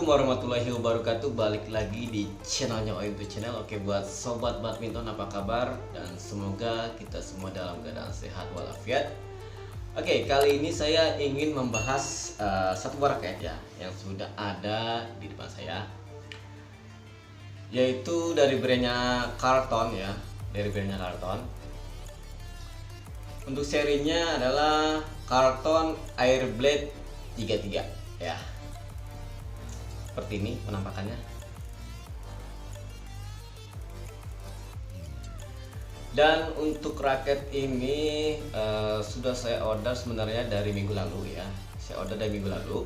warahmatullahi wabarakatuh. Balik lagi di channelnya OIMP Channel. Oke, buat sobat badminton apa kabar? Dan semoga kita semua dalam keadaan sehat walafiat. Oke, kali ini saya ingin membahas satu buah raket ya, yang sudah ada di depan saya, yaitu dari brandnya Carlton ya, dari brandnya Carlton. Untuk serinya adalah Carlton Airblade 33 ya. Seperti ini penampakannya. Dan untuk raket ini sudah saya order sebenarnya dari minggu lalu ya. Saya order dari minggu lalu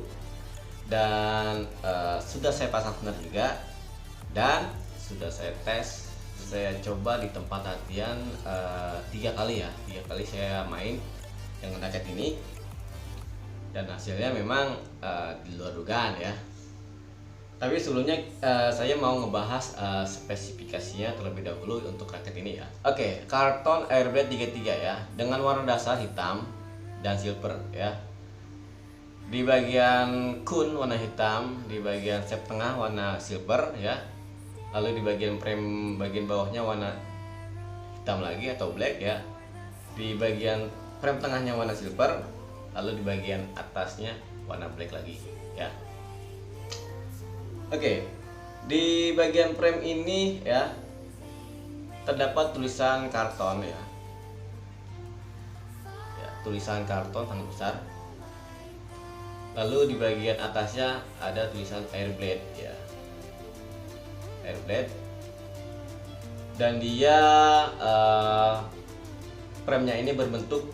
dan sudah saya pasang senar juga, dan sudah saya tes. Saya coba di tempat latihan 3 kali ya, 3 kali saya main dengan raket ini, dan hasilnya memang di luar dugaan ya. Tapi sebelumnya saya mau ngebahas spesifikasinya terlebih dahulu untuk raket ini ya. Oke, Carlton Airblade 33 ya, dengan warna dasar hitam dan silver ya. Di bagian kun warna hitam, di bagian sep tengah warna silver ya. Lalu di bagian frame bagian bawahnya warna hitam lagi atau black ya. Di bagian frame tengahnya warna silver, lalu di bagian atasnya warna black lagi ya. Oke, di bagian frame ini ya terdapat tulisan Carlton ya. Tulisan Carlton sangat besar. Lalu di bagian atasnya ada tulisan Airblade ya. Airblade. Dan dia frame-nya ini berbentuk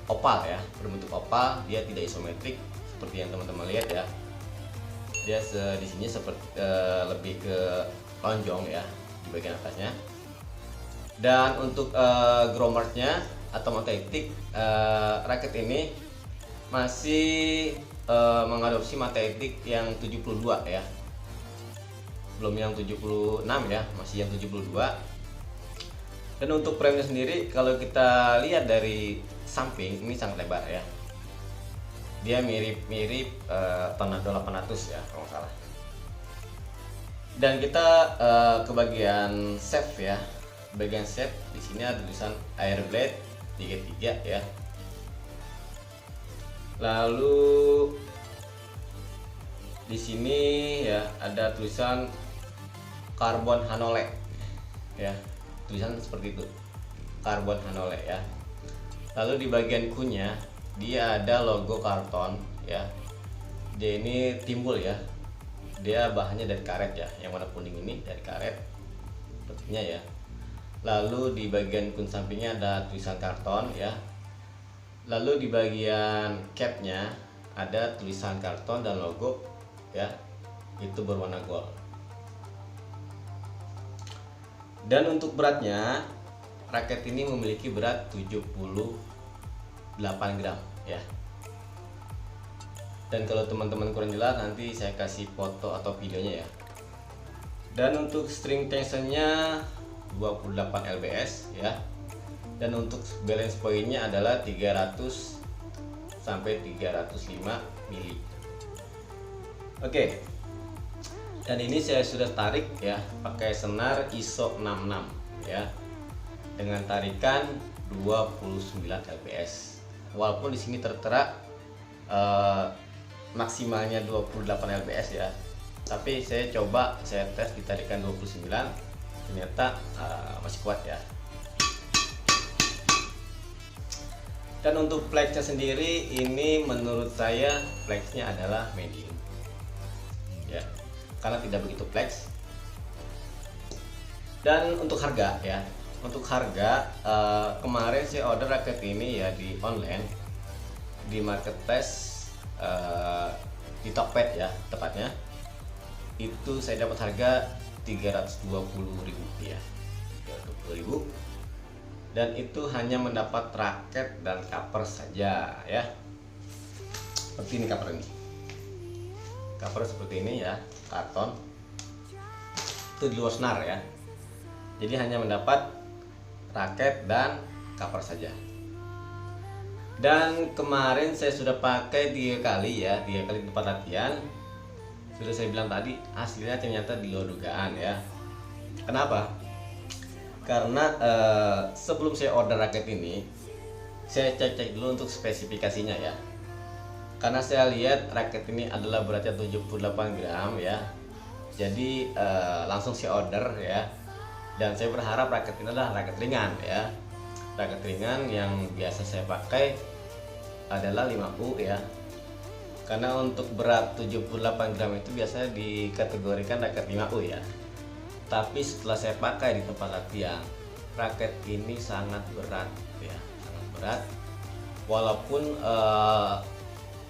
opal ya, berbentuk opal. Dia tidak isometrik seperti yang teman-teman lihat ya. Dia di sini seperti lebih ke lonjong ya di bagian atasnya. Dan untuk grommetnya atau magnetik, raket ini masih mengadopsi magnetik yang 72 ya, belum yang 76 ya, masih yang 72. Dan untuk frame-nya sendiri kalau kita lihat dari samping ini sangat lebar ya. Dia mirip-mirip Tornado 800 ya kalau nggak salah. Dan kita ke bagian shaft ya. Bagian shaft di sini ada tulisan Airblade 33 ya. Lalu di sini ya ada tulisan Carbon Hanole ya. Tulisan seperti itu. Carbon Hanole ya. Lalu di bagian kunnya dia ada logo Carlton ya. Dia ini timbul ya. Dia bahannya dari karet ya, yang warna kuning ini dari karet sepertinya ya. Lalu di bagian kun sampingnya ada tulisan Carlton ya. Lalu di bagian capnya ada tulisan Carlton dan logo ya, itu berwarna gold. Dan untuk beratnya, raket ini memiliki berat 78 gram ya. Dan kalau teman-teman kurang jelas nanti saya kasih foto atau videonya ya. Dan untuk string tensionnya 28 lbs ya. Dan untuk balance pointnya adalah 300 sampai 305 mili. Oke. Dan ini saya sudah tarik ya pakai senar ISO 66 ya, dengan tarikan 29 lbs. Walaupun di sini tertera maksimalnya 28 lbs ya, tapi saya tes di tarikan 29, ternyata masih kuat ya. Dan untuk flexnya sendiri ini menurut saya flexnya adalah medium ya, karena tidak begitu flex. Dan untuk harga ya, untuk harga kemarin saya order raket ini ya di online, di marketplace, di Tokped ya tepatnya. Itu saya dapat harga 320.000 ya, 320.000. Dan itu hanya mendapat raket dan cover saja ya. Seperti ini cover ini. Cover seperti ini ya, Carlton. Itu di luar senar ya. Jadi hanya mendapat raket dan cover saja. Dan kemarin saya sudah pakai 3 kali ya, 3 kali tempat latihan. sudah saya bilang tadi, hasilnya ternyata di luar dugaan ya. Kenapa? Karena sebelum saya order raket ini, saya cek dulu untuk spesifikasinya ya. Karena saya lihat raket ini adalah beratnya 78 gram ya. Jadi langsung saya order ya. Dan saya berharap raket ini adalah raket ringan ya. Raket ringan yang biasa saya pakai adalah 5U ya. Karena untuk berat 78 gram itu biasanya dikategorikan raket 5U ya. Tapi setelah saya pakai di tempat latihan, raket ini sangat berat ya, sangat berat. Walaupun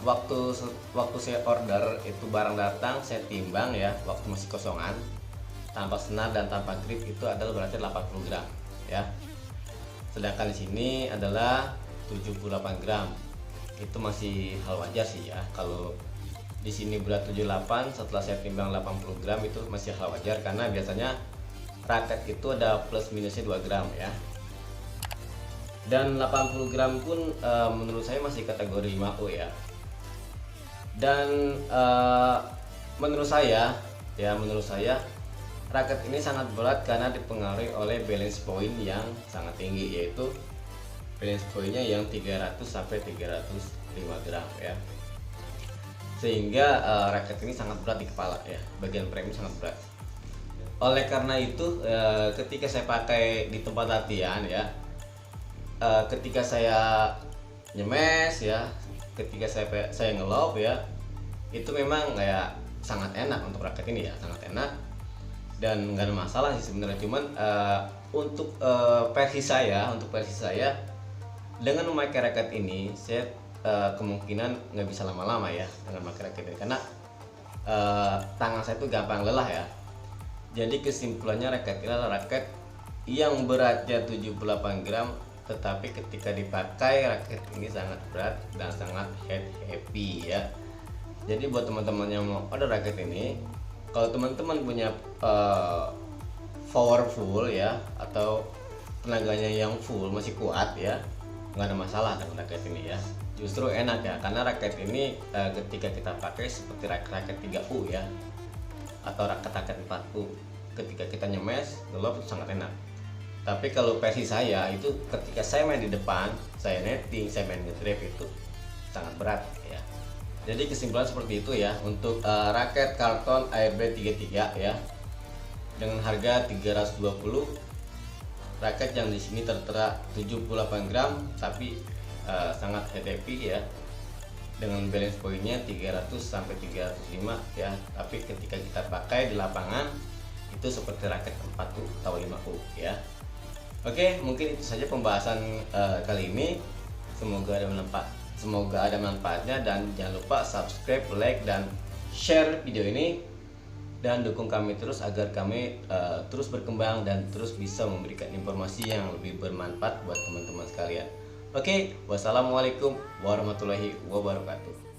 waktu saya order itu barang datang, saya timbang ya, waktu masih kosongan, tanpa senar dan tanpa grip itu adalah beratnya 80 gram ya. Sedangkan di sini adalah 78 gram. Itu masih hal wajar sih ya. Kalau di sini berat 78, setelah saya timbang 80 gram itu masih hal wajar, karena biasanya raket itu ada plus minusnya 2 gram ya. Dan 80 gram pun menurut saya masih kategori 5U ya. Dan menurut saya raket ini sangat berat karena dipengaruhi oleh balance point yang sangat tinggi, yaitu balance pointnya yang 300 sampai 305 gram ya. Sehingga raket ini sangat berat di kepala ya, bagian frame sangat berat. Oleh karena itu ketika saya pakai di tempat latihan ya, ketika saya nyemes ya, ketika saya ngelob ya, itu memang kayak sangat enak untuk raket ini ya, sangat enak dan nggak ada masalah sih sebenarnya. Cuman untuk versi saya dengan memakai raket ini, saya kemungkinan nggak bisa lama-lama ya dengan memakai raket ini, karena tangan saya tuh gampang lelah ya. Jadi kesimpulannya, raket ini adalah raket yang beratnya 78 gram, tetapi ketika dipakai raket ini sangat berat dan sangat heavy ya. Jadi buat teman-teman yang mau order raket ini, kalau teman-teman punya powerful ya, atau tenaganya yang full masih kuat ya, nggak ada masalah dengan raket ini ya. Justru enak ya, karena raket ini ketika kita pakai seperti raket 3U ya, atau raket 4U, ketika kita nyemes ngelob itu sangat enak. Tapi kalau versi saya itu, ketika saya main di depan, saya netting, saya main nge-drive, itu sangat berat ya. Jadi kesimpulan seperti itu ya untuk raket Carlton Airblade 33 ya, dengan harga 320. Raket yang di sini tertera 78 gram tapi sangat heavy ya, dengan balance pointnya 300 sampai 305 ya. Tapi ketika kita pakai di lapangan itu seperti raket 4U atau 5U ya. Oke, mungkin itu saja pembahasan kali ini. Semoga ada manfaatnya, dan jangan lupa subscribe, like, dan share video ini, dan dukung kami terus agar kami terus berkembang dan terus bisa memberikan informasi yang lebih bermanfaat buat teman-teman sekalian. Oke, wassalamualaikum warahmatullahi wabarakatuh.